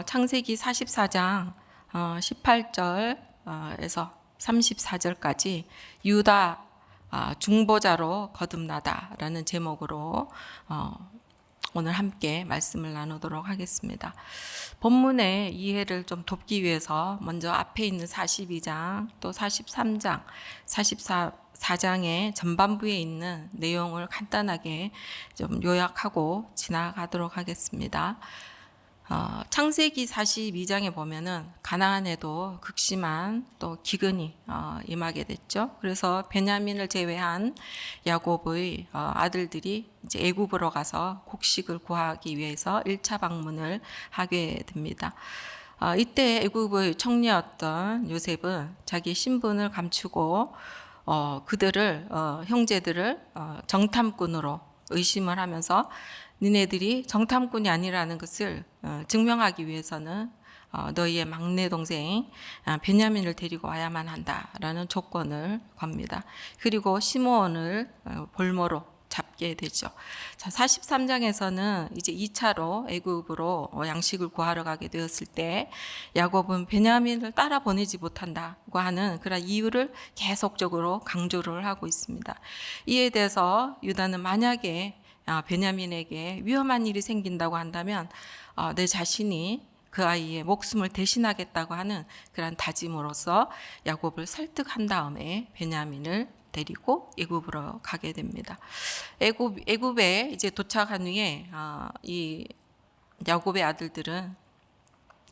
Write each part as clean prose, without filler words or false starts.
창세기 44장 18절에서 34절까지 유다 중보자로 거듭나다라는 제목으로 오늘 함께 말씀을 나누도록 하겠습니다. 본문의 이해를 좀 돕기 위해서 먼저 앞에 있는 42장 또 43장, 44장의 전반부에 있는 내용을 간단하게 좀 요약하고 지나가도록 하겠습니다. 창세기 42장에 보면은 가나안에도 극심한 또 기근이 임하게 됐죠. 그래서 베냐민을 제외한 야곱의 아들들이 이제 애굽으로 가서 곡식을 구하기 위해서 1차 방문을 하게 됩니다. 이때 애굽의 청년이었던 요셉은 자기 신분을 감추고 그들을 형제들을 정탐꾼으로 의심을 하면서 니네들이 정탐꾼이 아니라는 것을 증명하기 위해서는 너희의 막내 동생 베냐민을 데리고 와야만 한다라는 조건을 겁니다. 그리고 시므온을 볼모로 잡게 되죠. 자, 43장에서는 이제 2차로 애굽으로 양식을 구하러 가게 되었을 때 야곱은 베냐민을 따라 보내지 못한다고 하는 그런 이유를 계속적으로 강조를 하고 있습니다. 이에 대해서 유다는 만약에 베냐민에게 위험한 일이 생긴다고 한다면 내 자신이 그 아이의 목숨을 대신하겠다고 하는 그런 다짐으로써 야곱을 설득한 다음에 베냐민을 데리고 애굽으로 가게 됩니다. 애굽에 이제 도착한 후에 이 야곱의 아들들은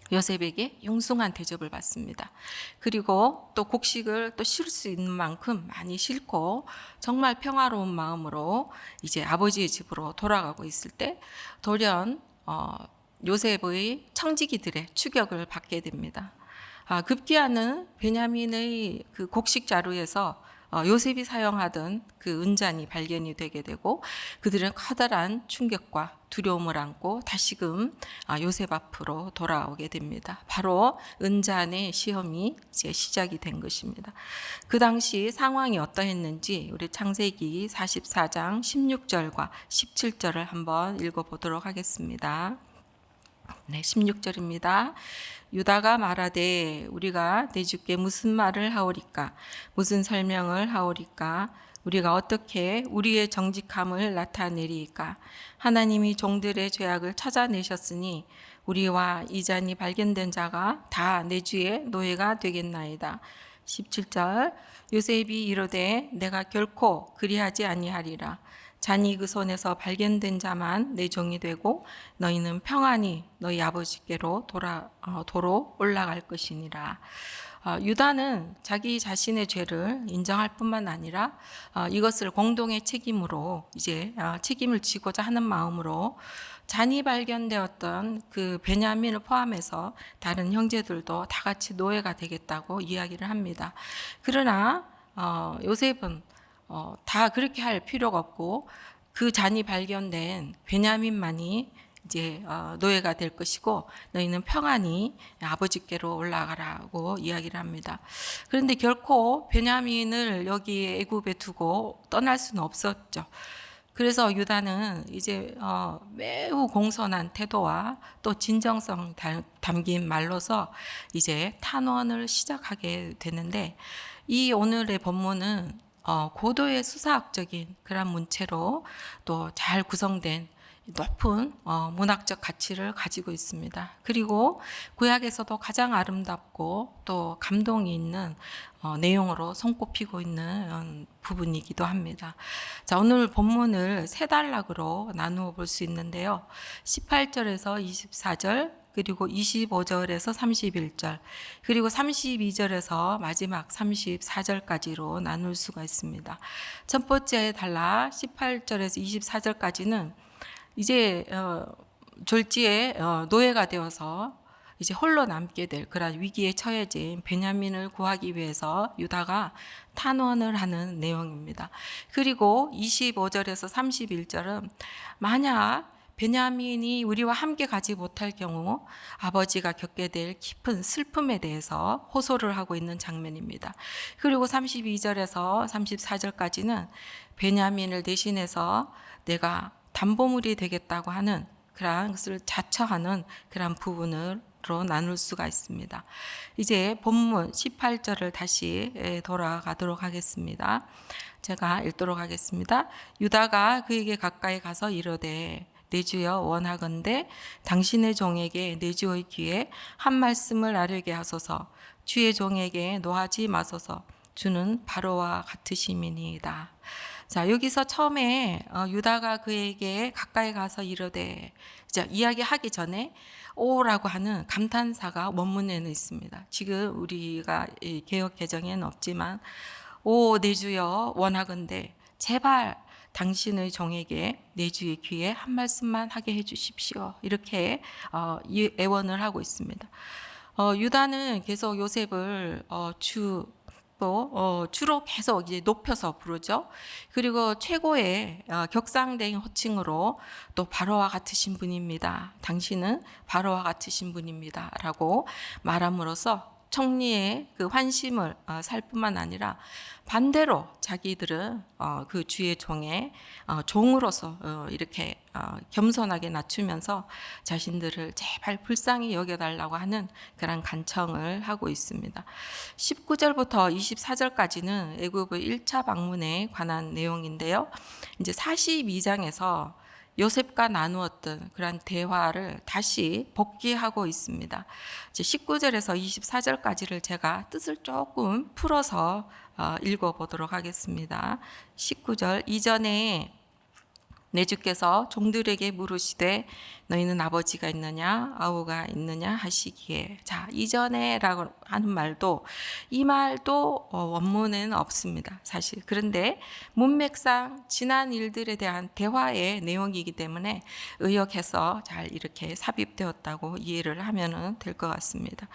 요셉에게 융숭한 대접을 받습니다. 그리고 또 곡식을 또 쉴 수 있는 만큼 많이 싣고 정말 평화로운 마음으로 이제 아버지의 집으로 돌아가고 있을 때 돌연 요셉의 청지기들의 추격을 받게 됩니다. 급기야는 베냐민의 그 곡식 자루에서 요셉이 사용하던 그 은잔이 발견이 되게 되고 그들은 커다란 충격과 두려움을 안고 다시금 요셉 앞으로 돌아오게 됩니다. 바로 은잔의 시험이 이제 시작이 된 것입니다. 그 당시 상황이 어떠했는지 우리 창세기 44장 16절과 17절을 한번 읽어보도록 하겠습니다. 네, 16절입니다. 유다가 말하되 우리가 내 주께 무슨 말을 하오리까? 무슨 설명을 하오리까? 우리가 어떻게 우리의 정직함을 나타내리까? 하나님이 종들의 죄악을 찾아내셨으니 우리와 이 잔이 발견된 자가 다 내 주의 노예가 되겠나이다. 17절 요셉이 이르되 내가 결코 그리하지 아니하리라. 잔이 그 손에서 발견된 자만 내 종이 되고 너희는 평안히 너희 아버지께로 도로 올라갈 것이니라. 유다는 자기 자신의 죄를 인정할 뿐만 아니라 이것을 공동의 책임으로 이제 책임을 지고자 하는 마음으로 잔이 발견되었던 그 베냐민을 포함해서 다른 형제들도 다 같이 노예가 되겠다고 이야기를 합니다. 그러나 요셉은 다 그렇게 할 필요가 없고 그 잔이 발견된 베냐민만이 이제 노예가 될 것이고 너희는 평안히 아버지께로 올라가라고 이야기를 합니다. 그런데 결코 베냐민을 여기 애굽에 두고 떠날 수는 없었죠. 그래서 유다는 이제 매우 공손한 태도와 또 진정성 담긴 말로서 이제 탄원을 시작하게 되는데 이 오늘의 본문은 고도의 수사학적인 그런 문체로 또 잘 구성된 높은 문학적 가치를 가지고 있습니다. 그리고 구약에서도 가장 아름답고 또 감동이 있는 내용으로 손꼽히고 있는 부분이기도 합니다. 자, 오늘 본문을 세 단락으로 나누어 볼 수 있는데요. 18절에서 24절, 그리고 25절에서 31절, 그리고 32절에서 마지막 34절까지로 나눌 수가 있습니다. 첫 번째 단락 18절에서 24절까지는 이제 졸지에 노예가 되어서 이제 홀로 남게 될 그런 위기에 처해진 베냐민을 구하기 위해서 유다가 탄원을 하는 내용입니다. 그리고 25절에서 31절은 만약 베냐민이 우리와 함께 가지 못할 경우 아버지가 겪게 될 깊은 슬픔에 대해서 호소를 하고 있는 장면입니다. 그리고 32절에서 34절까지는 베냐민을 대신해서 내가 담보물이 되겠다고 하는 그러한 것을 자처하는 그런 부분으로 나눌 수가 있습니다. 이제 본문 18절을 다시 돌아가도록 하겠습니다. 제가 읽도록 하겠습니다. 유다가 그에게 가까이 가서 이르되 내 주여 원하건대 당신의 종에게 내 주의 귀에 한 말씀을 아뢰게 하소서. 주의 종에게 노하지 마소서. 주는 바로와 같으심이니이다. 자, 여기서 처음에 유다가 그에게 가까이 가서 이르되, 이야기하기 전에 오라고 하는 감탄사가 원문에는 있습니다. 지금 우리가 개역 개정에는 없지만 오 내 주여 원하건대 제발 당신의 종에게 내 주의 귀에 한 말씀만 하게 해주십시오. 이렇게 애원을 하고 있습니다. 유다는 계속 요셉을 주로 계속 이제 높여서 부르죠. 그리고 최고의 격상된 호칭으로 또 바로와 같으신 분입니다. 당신은 바로와 같으신 분입니다라고 말함으로써 청리의 그 환심을 살 뿐만 아니라 반대로 자기들은 그 주의 종의 종으로서 이렇게 겸손하게 낮추면서 자신들을 제발 불쌍히 여겨달라고 하는 그런 간청을 하고 있습니다. 19절부터 24절까지는 애굽의 1차 방문에 관한 내용인데요. 이제 42장에서 요셉과 나누었던 그런 대화를 다시 복귀하고 있습니다. 이제 19절에서 24절까지를 제가 뜻을 조금 풀어서 읽어보도록 하겠습니다. 19절 이전에 내 주께서 종들에게 물으시되 너희는 아버지가 있느냐 아우가 있느냐 하시기에, 자, 이전에라고 하는 말도 이 말도 원문에는 없습니다, 사실. 그런데 문맥상 지난 일들에 대한 대화의 내용이기 때문에 의역해서 잘 이렇게 삽입되었다고 이해를 하면 될 것 같습니다.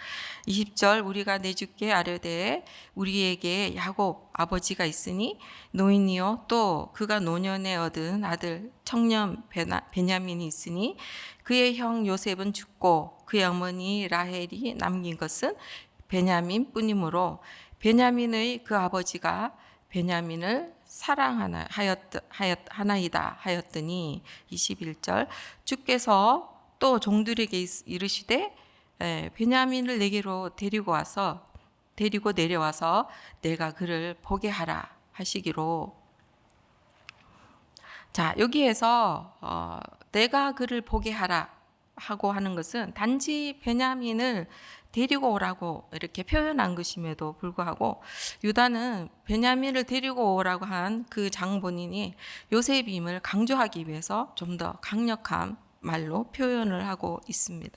20절 우리가 내 주께 아뢰되 우리에게 야곱 아버지가 있으니 노인이요 또 그가 노년에 얻은 아들 청년 베냐민이 있으니 그의 형 요셉은 죽고 그의 어머니 라헬이 남긴 것은 베냐민 뿐이므로 베냐민의 그 아버지가 베냐민을 사랑하나이다 하였더니 21절 주께서 또 종들에게 이르시되 베냐민을 내게로 데리고 내려와서 내가 그를 보게 하라 하시기로. 자, 여기에서 내가 그를 보게 하라 하고 하는 것은 단지 베냐민을 데리고 오라고 이렇게 표현한 것임에도 불구하고 유다는 베냐민을 데리고 오라고 한 그 장본인이 요셉임을 강조하기 위해서 좀 더 강력한 말로 표현을 하고 있습니다.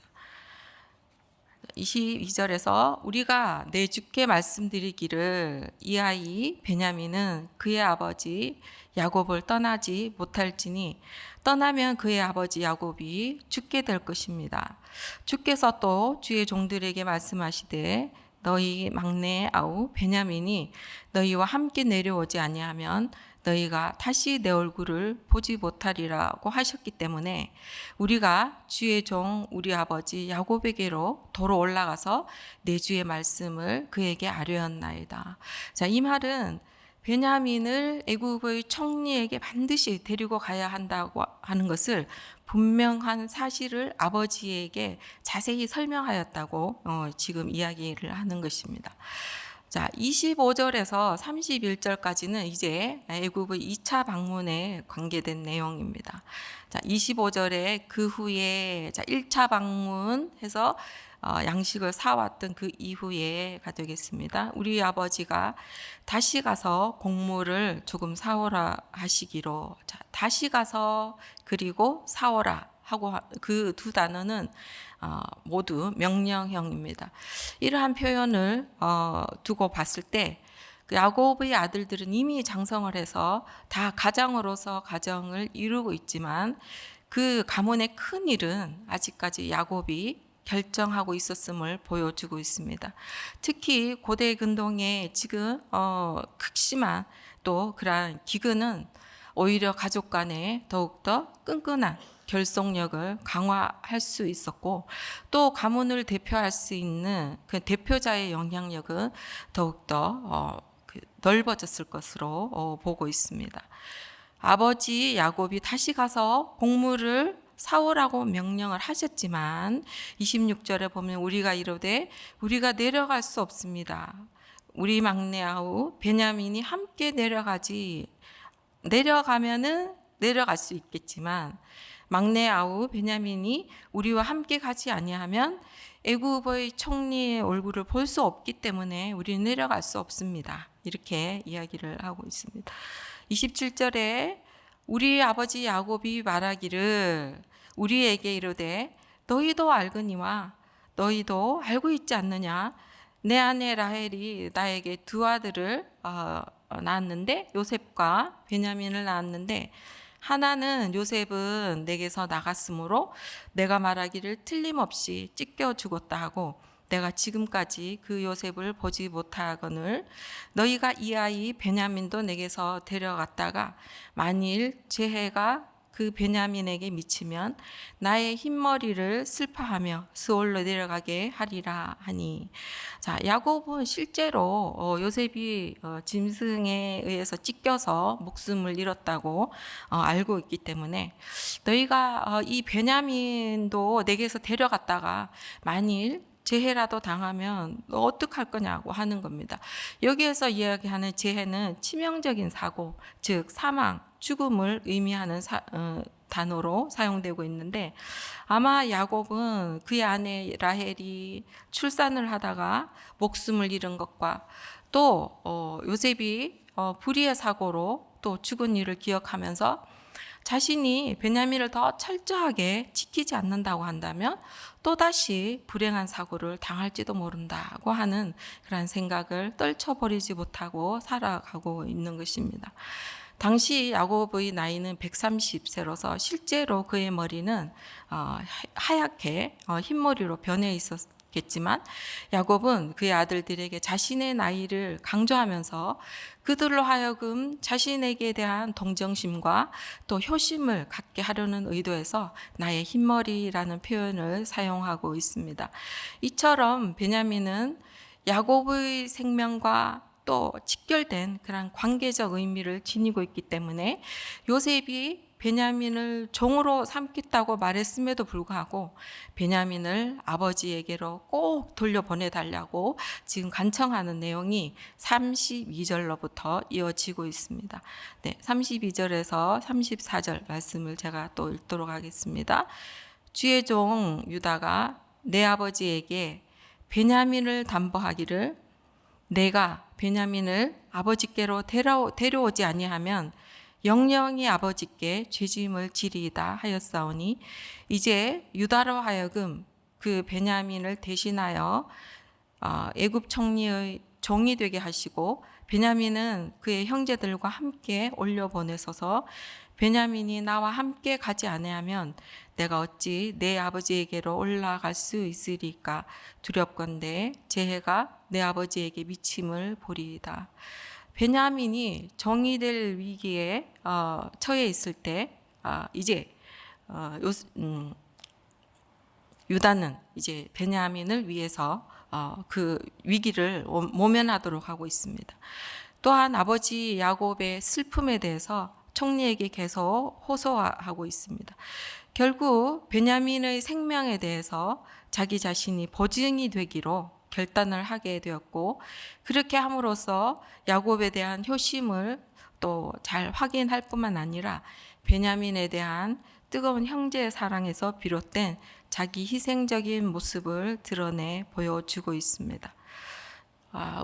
22절에서 우리가 내 주께 말씀드리기를 이 아이 베냐민은 그의 아버지 야곱을 떠나지 못할지니 떠나면 그의 아버지 야곱이 죽게 될 것입니다. 주께서 또 주의 종들에게 말씀하시되 너희 막내 아우 베냐민이 너희와 함께 내려오지 아니하면 너희가 다시 내 얼굴을 보지 못하리라고 하셨기 때문에 우리가 주의 종 우리 아버지 야곱에게로 도로 올라가서 내 주의 말씀을 그에게 아뢰었나이다. 자, 이 말은 베냐민을 애굽의 총리에게 반드시 데리고 가야 한다고 하는 것을 분명한 사실을 아버지에게 자세히 설명하였다고 지금 이야기를 하는 것입니다. 자, 25절에서 31절까지는 이제 애굽의 2차 방문에 관계된 내용입니다. 자, 25절에 그 후에 1차 방문해서 양식을 사왔던 그 이후에가 되겠습니다. 우리 아버지가 다시 가서 곡물을 조금 사오라 하시기로. 자, 다시 가서 그리고 사오라 하고 그 두 단어는 모두 명령형입니다. 이러한 표현을 두고 봤을 때 그 야곱의 아들들은 이미 장성을 해서 다 가장으로서 가정을 이루고 있지만 그 가문의 큰 일은 아직까지 야곱이 결정하고 있었음을 보여주고 있습니다. 특히 고대 근동에 지금 극심한 또 그러한 기근은 오히려 가족 간에 더욱더 끈끈한 결속력을 강화할 수 있었고 또 가문을 대표할 수 있는 그 대표자의 영향력은 더욱더 넓어졌을 것으로 보고 있습니다. 아버지 야곱이 다시 가서 곡물을 사오라고 명령을 하셨지만 26절에 보면 우리가 이르되 우리가 내려갈 수 없습니다. 우리 막내 아우 베냐민이 함께 내려가면은 내려갈 수 있겠지만 막내 아우 베냐민이 우리와 함께 가지 아니하면 애굽의 총리의 얼굴을 볼 수 없기 때문에 우리는 내려갈 수 없습니다. 이렇게 이야기를 하고 있습니다. 27절에 우리 아버지 야곱이 말하기를 우리에게 이르되 너희도 알거니와 너희도 알고 있지 않느냐 내 아내 라헬이 나에게 두 아들을 낳았는데 요셉과 베냐민을 낳았는데 하나는 요셉은 내게서 나갔으므로 내가 말하기를 틀림없이 찢겨 죽었다 하고 내가 지금까지 그 요셉을 보지 못하거늘 너희가 이 아이 베냐민도 내게서 데려갔다가 만일 재해가 그 베냐민에게 미치면 나의 흰머리를 슬퍼하며 스올로 내려가게 하리라 하니. 자, 야곱은 실제로 요셉이 짐승에 의해서 찢겨서 목숨을 잃었다고 알고 있기 때문에 너희가 이 베냐민도 내게서 데려갔다가 만일 재해라도 당하면 너 어떡할 거냐고 하는 겁니다. 여기에서 이야기하는 재해는 치명적인 사고, 즉 사망, 죽음을 의미하는 단어로 사용되고 있는데 아마 야곱은 그의 아내 라헬이 출산을 하다가 목숨을 잃은 것과 또 요셉이 불의의 사고로 또 죽은 일을 기억하면서 자신이 베냐민을 더 철저하게 지키지 않는다고 한다면 또다시 불행한 사고를 당할지도 모른다고 하는 그런 생각을 떨쳐버리지 못하고 살아가고 있는 것입니다. 당시 야곱의 나이는 130세로서 실제로 그의 머리는 하얗게 흰머리로 변해 있었겠지만 야곱은 그의 아들들에게 자신의 나이를 강조하면서 그들로 하여금 자신에게 대한 동정심과 또 효심을 갖게 하려는 의도에서 나의 흰머리라는 표현을 사용하고 있습니다. 이처럼 베냐민은 야곱의 생명과 또 직결된 그런 관계적 의미를 지니고 있기 때문에 요셉이 베냐민을 종으로 삼겠다고 말했음에도 불구하고 베냐민을 아버지에게로 꼭 돌려보내달라고 지금 간청하는 내용이 32절로부터 이어지고 있습니다. 네, 32절에서 34절 말씀을 제가 또 읽도록 하겠습니다. 주의 종 유다가 내 아버지에게 베냐민을 담보하기를 내가 베냐민을 아버지께로 데려오지 아니하면 영영이 아버지께 죄짐을 지리이다 하였사오니 이제 유다로 하여금 그 베냐민을 대신하여 애굽 총리의 종이 되게 하시고 베냐민은 그의 형제들과 함께 올려보내소서. 베냐민이 나와 함께 가지 아니하면 내가 어찌 내 아버지에게로 올라갈 수 있으리까 두렵건대 재해가 내 아버지에게 미침을 보리이다. 베냐민이 정이 될 위기에 처해 있을 때 이제 유다는 이제 베냐민을 위해서 그 위기를 모면하도록 하고 있습니다. 또한 아버지 야곱의 슬픔에 대해서 총리에게 계속 호소하고 있습니다. 결국 베냐민의 생명에 대해서 자기 자신이 보증이 되기로 결단을 하게 되었고 그렇게 함으로써 야곱에 대한 효심을 또 잘 확인할 뿐만 아니라 베냐민에 대한 뜨거운 형제의 사랑에서 비롯된 자기 희생적인 모습을 드러내 보여주고 있습니다.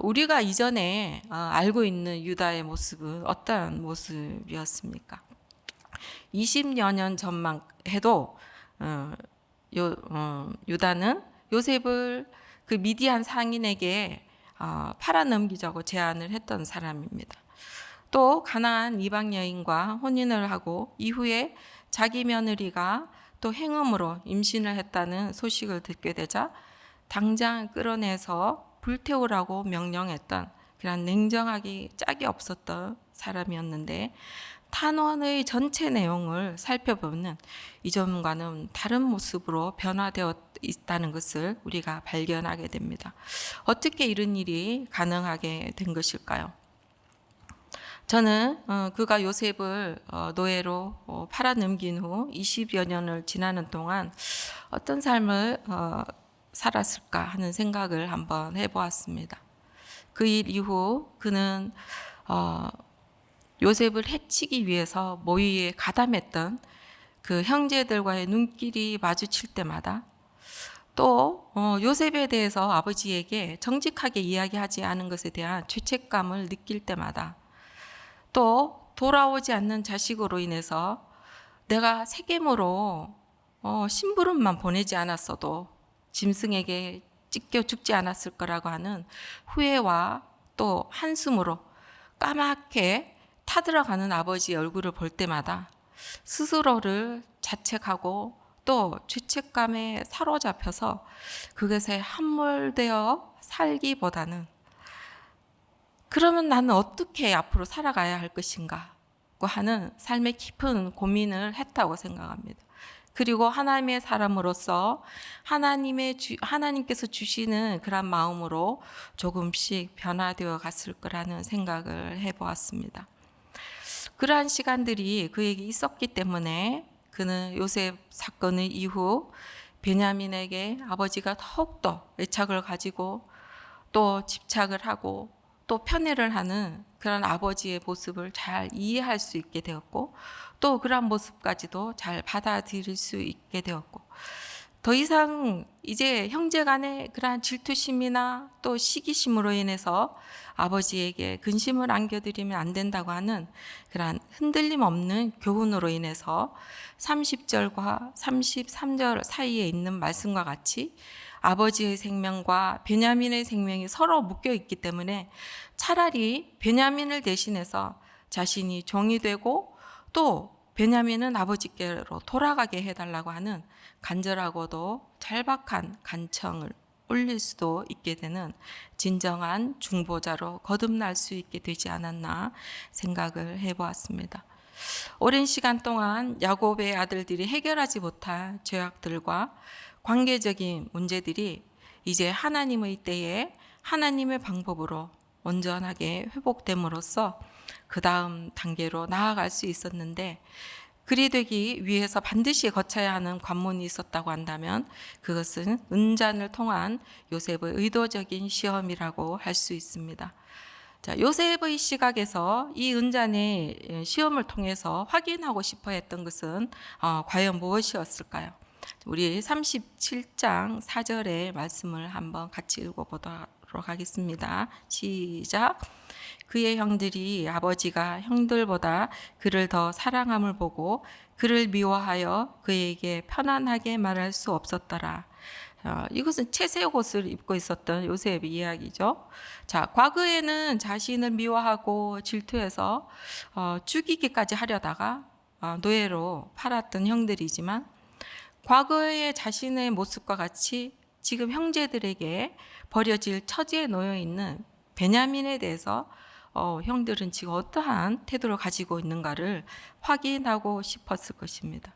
우리가 이전에 알고 있는 유다의 모습은 어떤 모습이었습니까? 20여 년 전만 해도 유다는 요셉을 그 미디안 상인에게 팔아넘기자고 제안을 했던 사람입니다. 또 가나안 이방 여인과 혼인을 하고 이후에 자기 며느리가 또 행음으로 임신을 했다는 소식을 듣게 되자 당장 끌어내서 불태우라고 명령했던 그런 냉정하기 짝이 없었던 사람이었는데 탄원의 전체 내용을 살펴보면 이전과는 다른 모습으로 변화되어 있다는 것을 우리가 발견하게 됩니다. 어떻게 이런 일이 가능하게 된 것일까요? 저는 그가 요셉을 노예로 팔아넘긴 후 20여 년을 지나는 동안 어떤 삶을 살았을까 하는 생각을 한번 해보았습니다. 그 일 이후 그는 요셉을 해치기 위해서 모의에 가담했던 그 형제들과의 눈길이 마주칠 때마다, 또 요셉에 대해서 아버지에게 정직하게 이야기하지 않은 것에 대한 죄책감을 느낄 때마다, 또 돌아오지 않는 자식으로 인해서 내가 세겜으로 심부름만 보내지 않았어도 짐승에게 찢겨 죽지 않았을 거라고 하는 후회와 또 한숨으로 까맣게 타들어가는 아버지의 얼굴을 볼 때마다 스스로를 자책하고 또 죄책감에 사로잡혀서 그것에 함몰되어 살기보다는, 그러면 나는 어떻게 앞으로 살아가야 할 것인가 하는 삶의 깊은 고민을 했다고 생각합니다. 그리고 하나님의 사람으로서 하나님께서 주시는 그런 마음으로 조금씩 변화되어 갔을 거라는 생각을 해보았습니다. 그러한 시간들이 그에게 있었기 때문에 그는 요셉 사건 이후 베냐민에게 아버지가 더욱더 애착을 가지고 또 집착을 하고 또 편애를 하는 그런 아버지의 모습을 잘 이해할 수 있게 되었고, 또 그런 모습까지도 잘 받아들일 수 있게 되었고, 더 이상 이제 형제 간의 그러한 질투심이나 또 시기심으로 인해서 아버지에게 근심을 안겨드리면 안 된다고 하는 그러한 흔들림 없는 교훈으로 인해서 30절과 33절 사이에 있는 말씀과 같이 아버지의 생명과 베냐민의 생명이 서로 묶여 있기 때문에 차라리 베냐민을 대신해서 자신이 종이 되고 또 베냐민은 아버지께로 돌아가게 해달라고 하는 간절하고도 절박한 간청을 올릴 수도 있게 되는 진정한 중보자로 거듭날 수 있게 되지 않았나 생각을 해보았습니다. 오랜 시간 동안 야곱의 아들들이 해결하지 못한 죄악들과 관계적인 문제들이 이제 하나님의 때에 하나님의 방법으로 온전하게 회복됨으로써 그 다음 단계로 나아갈 수 있었는데, 그리 되기 위해서 반드시 거쳐야 하는 관문이 있었다고 한다면 그것은 은잔을 통한 요셉의 의도적인 시험이라고 할 수 있습니다. 자, 요셉의 시각에서 이 은잔의 시험을 통해서 확인하고 싶어 했던 것은 과연 무엇이었을까요? 우리 37장 4절의 말씀을 한번 같이 읽어보도록 하겠습니다. 시작. 그의 형들이 아버지가 형들보다 그를 더 사랑함을 보고 그를 미워하여 그에게 편안하게 말할 수 없었더라. 이것은 채색 옷을 입고 있었던 요셉의 이야기죠. 자, 과거에는 자신을 미워하고 질투해서 죽이기까지 하려다가 노예로 팔았던 형들이지만, 과거의 자신의 모습과 같이 지금 형제들에게 버려질 처지에 놓여 있는 베냐민에 대해서 형들은 지금 어떠한 태도를 가지고 있는가를 확인하고 싶었을 것입니다.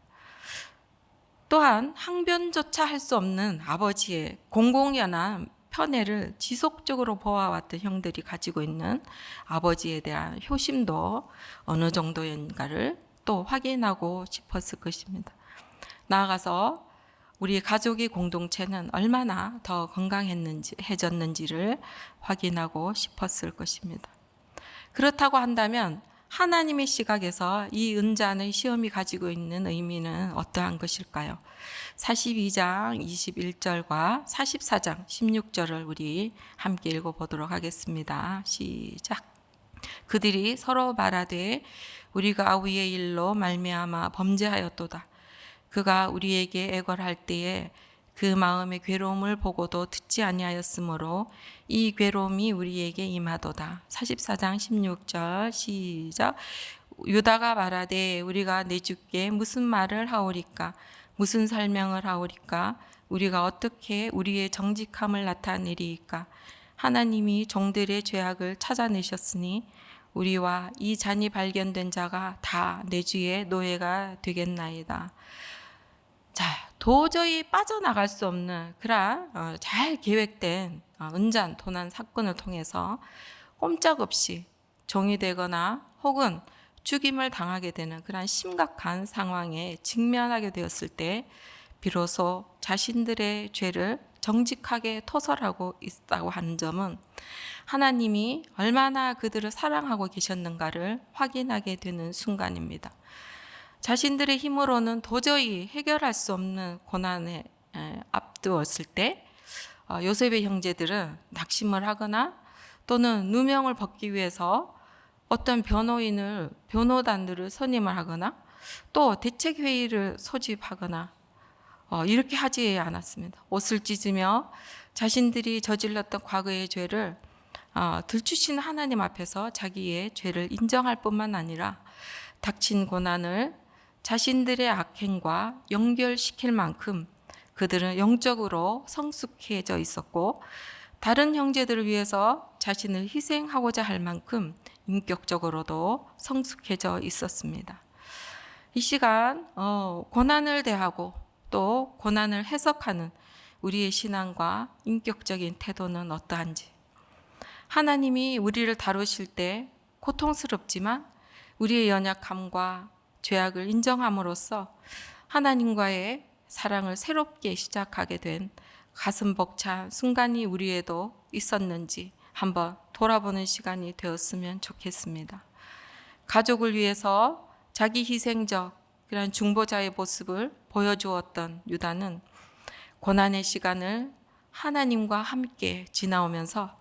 또한 항변조차 할 수 없는 아버지의 공공연한 편애를 지속적으로 보아왔던 형들이 가지고 있는 아버지에 대한 효심도 어느 정도인가를 또 확인하고 싶었을 것입니다. 나아가서 우리 가족의 공동체는 얼마나 더 건강해졌는지를 확인하고 싶었을 것입니다. 그렇다고 한다면 하나님의 시각에서 이 은잔의 시험이 가지고 있는 의미는 어떠한 것일까요? 42장 21절과 44장 16절을 우리 함께 읽어보도록 하겠습니다. 시작. 그들이 서로 말하되 우리가 아우의 일로 말미암아 범죄하였도다. 그가 우리에게 애걸할 때에 그 마음의 괴로움을 보고도 듣지 아니하였으므로 이 괴로움이 우리에게 임하도다. 44장 16절 시작. 유다가 말하되 우리가 내 주께 무슨 말을 하오리까? 무슨 설명을 하오리까? 우리가 어떻게 우리의 정직함을 나타내리이까? 하나님이 종들의 죄악을 찾아내셨으니 우리와 이 잔이 발견된 자가 다 내 주의 노예가 되겠나이다. 자, 도저히 빠져나갈 수 없는 그런 잘 계획된 은잔 도난 사건을 통해서 꼼짝없이 종이 되거나 혹은 죽임을 당하게 되는 그러한 심각한 상황에 직면하게 되었을 때 비로소 자신들의 죄를 정직하게 토설하고 있다고 하는 점은 하나님이 얼마나 그들을 사랑하고 계셨는가를 확인하게 되는 순간입니다. 자신들의 힘으로는 도저히 해결할 수 없는 고난에 앞두었을 때 요셉의 형제들은 낙심을 하거나 또는 누명을 벗기 위해서 어떤 변호단들을 선임을 하거나 또 대책회의를 소집하거나 이렇게 하지 않았습니다. 옷을 찢으며 자신들이 저질렀던 과거의 죄를 들추신 하나님 앞에서 자기의 죄를 인정할 뿐만 아니라 닥친 고난을 자신들의 악행과 연결시킬 만큼 그들은 영적으로 성숙해져 있었고 다른 형제들을 위해서 자신을 희생하고자 할 만큼 인격적으로도 성숙해져 있었습니다. 이 시간 고난을 대하고 또 고난을 해석하는 우리의 신앙과 인격적인 태도는 어떠한지, 하나님이 우리를 다루실 때 고통스럽지만 우리의 연약함과 죄악을 인정함으로써 하나님과의 사랑을 새롭게 시작하게 된 가슴 벅찬 순간이 우리에도 있었는지 한번 돌아보는 시간이 되었으면 좋겠습니다. 가족을 위해서 자기 희생적 그런 중보자의 모습을 보여주었던 유다는 고난의 시간을 하나님과 함께 지나오면서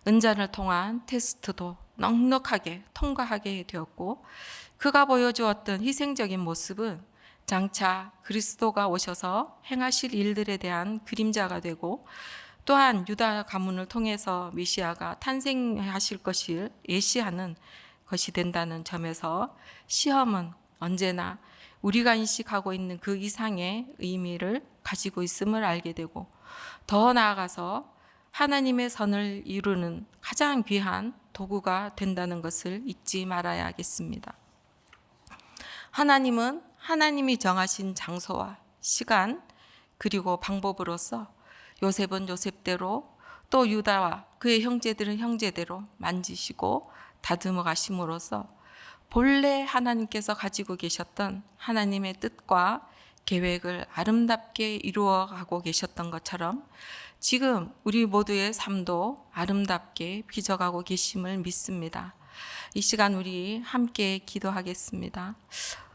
은잔을 통한 테스트도 넉넉하게 통과하게 되었고, 그가 보여주었던 희생적인 모습은 장차 그리스도가 오셔서 행하실 일들에 대한 그림자가 되고, 또한 유다 가문을 통해서 메시아가 탄생하실 것을 예시하는 것이 된다는 점에서 시험은 언제나 우리가 인식하고 있는 그 이상의 의미를 가지고 있음을 알게 되고, 더 나아가서 하나님의 선을 이루는 가장 귀한 도구가 된다는 것을 잊지 말아야겠습니다. 하나님은 하나님이 정하신 장소와 시간 그리고 방법으로서 요셉은 요셉대로 또 유다와 그의 형제들은 형제대로 만지시고 다듬어 가심으로써 본래 하나님께서 가지고 계셨던 하나님의 뜻과 계획을 아름답게 이루어가고 계셨던 것처럼 지금 우리 모두의 삶도 아름답게 빚어가고 계심을 믿습니다. 이 시간 우리 함께 기도하겠습니다.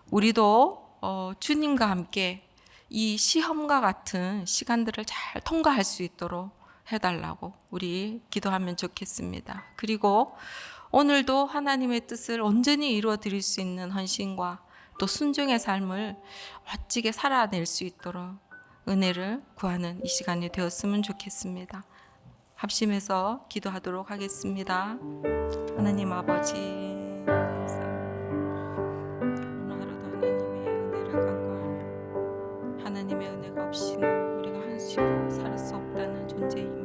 우리도 주님과 함께 이 시험과 같은 시간들을 잘 통과할 수 있도록 해달라고 우리 기도하면 좋겠습니다. 그리고 오늘도 하나님의 뜻을 온전히 이루어 드릴 수 있는 헌신과 또 순종의 삶을 멋지게 살아낼 수 있도록 은혜를 구하는 이 시간이 되었으면 좋겠습니다. 합심해서 기도하도록 하겠습니다. 하나님 아버지, 오늘 하루도 하나님의 은혜를 간구하며 하나님의 은혜가 없이는 우리가 한시도 살 수 없다는 존재입니다.